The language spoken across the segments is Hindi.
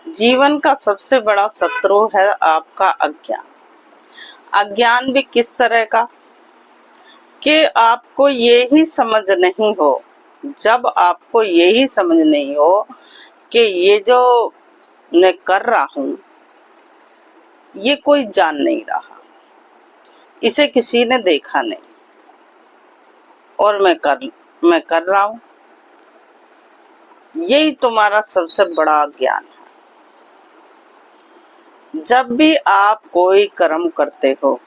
जीवन का सबसे बड़ा शत्रु है आपका अज्ञान। अज्ञान भी किस तरह का कि आपको ये ही समझ नहीं हो, जब आपको ये ही समझ नहीं हो कि ये जो मैं कर रहा हूं ये कोई जान नहीं रहा, इसे किसी ने देखा नहीं और मैं कर रहा हूं, यही तुम्हारा सबसे बड़ा ज्ञान है। जब भी आप कोई कर्म करते हो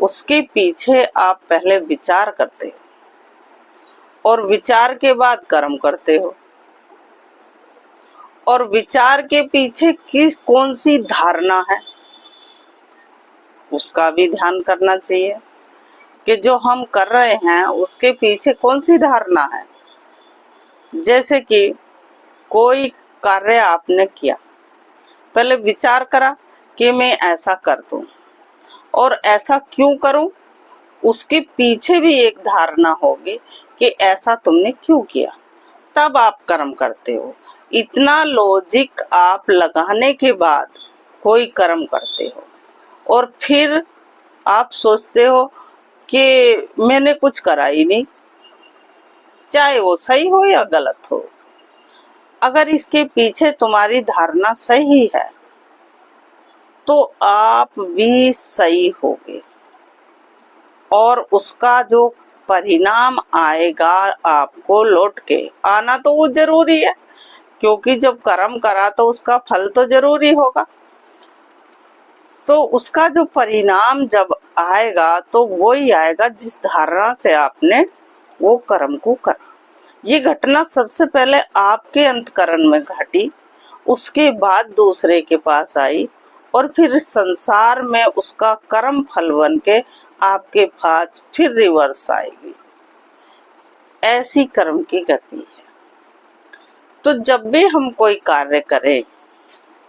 उसके पीछे आप पहले विचार करते हो और विचार के बाद कर्म करते हो, और विचार के पीछे कौन सी धारणा है उसका भी ध्यान करना चाहिए कि जो हम कर रहे हैं उसके पीछे कौन सी धारणा है। जैसे कि कोई कार्य आपने किया, पहले विचार करा कि मैं ऐसा कर दूं और ऐसा क्यों करूं, उसके पीछे भी एक धारणा होगी कि ऐसा तुमने क्यों किया, तब आप कर्म करते हो। इतना लॉजिक आप लगाने के बाद कोई कर्म करते हो और फिर आप सोचते हो कि मैंने कुछ करा ही नहीं, चाहे वो सही हो या गलत हो। अगर इसके पीछे तुम्हारी धारणा सही है तो आप भी सही होगे और उसका जो परिणाम आएगा आपको लौट के आना तो वो जरूरी है, क्योंकि जब कर्म करा तो उसका फल तो जरूरी होगा। तो उसका जो परिणाम जब आएगा तो वो ही आएगा जिस धारणा से आपने वो कर्म को करा। ये घटना सबसे पहले आपके अंतकरण में घटी, उसके बाद दूसरे के पास आई और फिर संसार में उसका कर्म फल बन के आपके पास फिर रिवर्स आएगी। ऐसी कर्म की गति है। तो जब भी हम कोई कार्य करें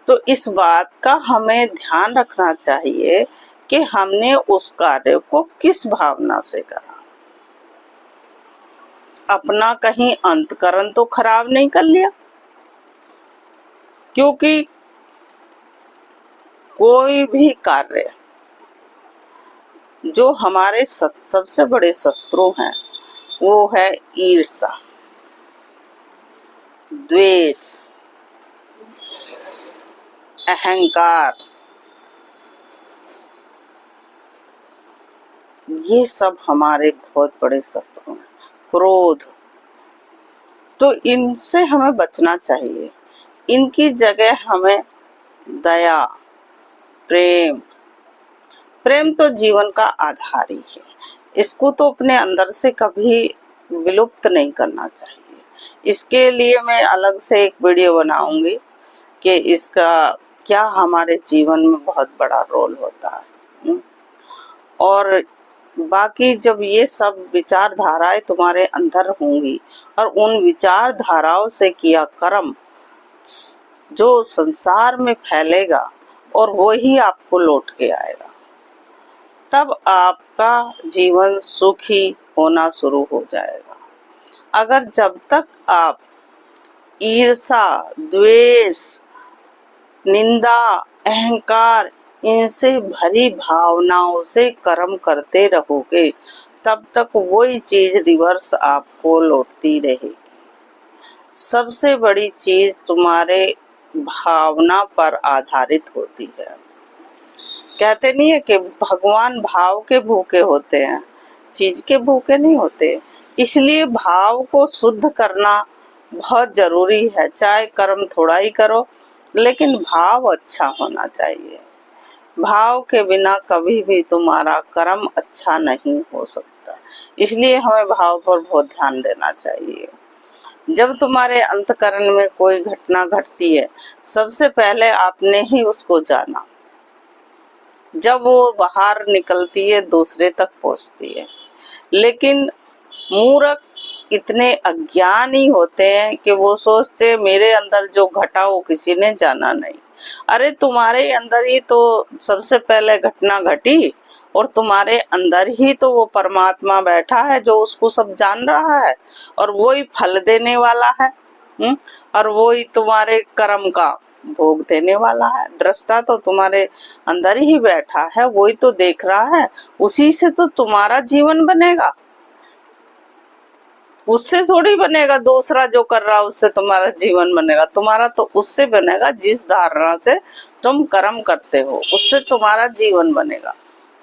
तो इस बात का हमें ध्यान रखना चाहिए कि हमने उस कार्य को किस भावना से करा। अपना कहीं अंतकरण तो खराब नहीं कर लिया, क्योंकि कोई भी कार्य जो हमारे सबसे बड़े शत्रु हैं वो है ईर्ष्या, द्वेष, अहंकार। ये सब हमारे बहुत बड़े शत्रु हैं। क्रोध, तो इनसे हमें बचना चाहिए। इनकी जगह हमें दया, प्रेम तो जीवन का आधार ही है। इसको तो अपने अंदर से कभी विलुप्त नहीं करना चाहिए। इसके लिए मैं अलग से एक वीडियो बनाऊंगी कि इसका क्या हमारे जीवन में बहुत बड़ा रोल होता है। और बाकी जब ये सब विचारधाराएं तुम्हारे अंदर होंगी और उन विचारधाराओं से किया कर्म जो संसार में फैलेगा और वही आपको लौट के आएगा, तब आपका जीवन सुखी होना शुरू हो जाएगा। अगर जब तक आप ईर्ष्या, द्वेष, निंदा, अहंकार इनसे भरी भावनाओं से कर्म करते रहोगे, तब तक वही चीज रिवर्स आपको लौटती रहेगी। सबसे बड़ी चीज तुम्हारे भावना पर आधारित होती है। कहते नहीं है कि भगवान भाव के भूखे होते हैं, चीज के भूखे नहीं होते। इसलिए भाव को शुद्ध करना बहुत जरूरी है। चाहे कर्म थोड़ा ही करो, लेकिन भाव अच्छा होना चाहिए। भाव के बिना कभी भी तुम्हारा कर्म अच्छा नहीं हो सकता। इसलिए हमें भाव पर बहुत ध्यान देना चाहिए। जब तुम्हारे अंतकरण में कोई घटना घटती है, सबसे पहले आपने ही उसको जाना। जब वो बाहर निकलती है दूसरे तक पहुंचती है। लेकिन मूर्ख इतने अज्ञानी होते हैं कि वो सोचते मेरे अंदर जो घटा वो किसी ने जाना नहीं। अरे तुम्हारे अंदर ही तो सबसे पहले घटना घटी और तुम्हारे अंदर ही तो वो परमात्मा बैठा है जो उसको सब जान रहा है और वो ही फल देने वाला है। और वो ही तुम्हारे कर्म का भोग देने वाला है। दृष्टा तो तुम्हारे अंदर ही बैठा है, वही तो देख रहा है, उसी से तो तुम्हारा जीवन बनेगा, उससे थोड़ी बनेगा। दूसरा जो कर रहा है उससे तुम्हारा जीवन बनेगा, तुम्हारा तो उससे बनेगा जिस धारणा से तुम कर्म करते हो, उससे तुम्हारा जीवन बनेगा,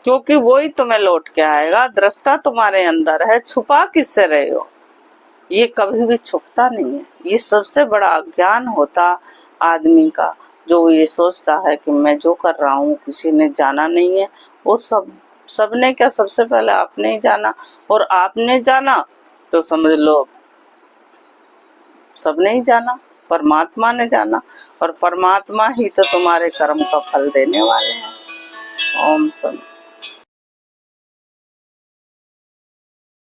क्योंकि वही तुम्हें लौट के आएगा। दृष्टा तुम्हारे अंदर है, छुपा किससे रहे हो? ये कभी भी छुपता नहीं है। ये सबसे बड़ा अज्ञान होता आदमी का, जो ये सोचता है कि मैं जो कर रहा हूँ किसी ने जाना नहीं है। वो सबने क्या, सबसे पहले आपने ही जाना, और आपने जाना तो समझ लो सबने ही जाना, परमात्मा ने जाना, और परमात्मा ही तो तुम्हारे कर्म का फल देने वाले हैं। ओम शांति।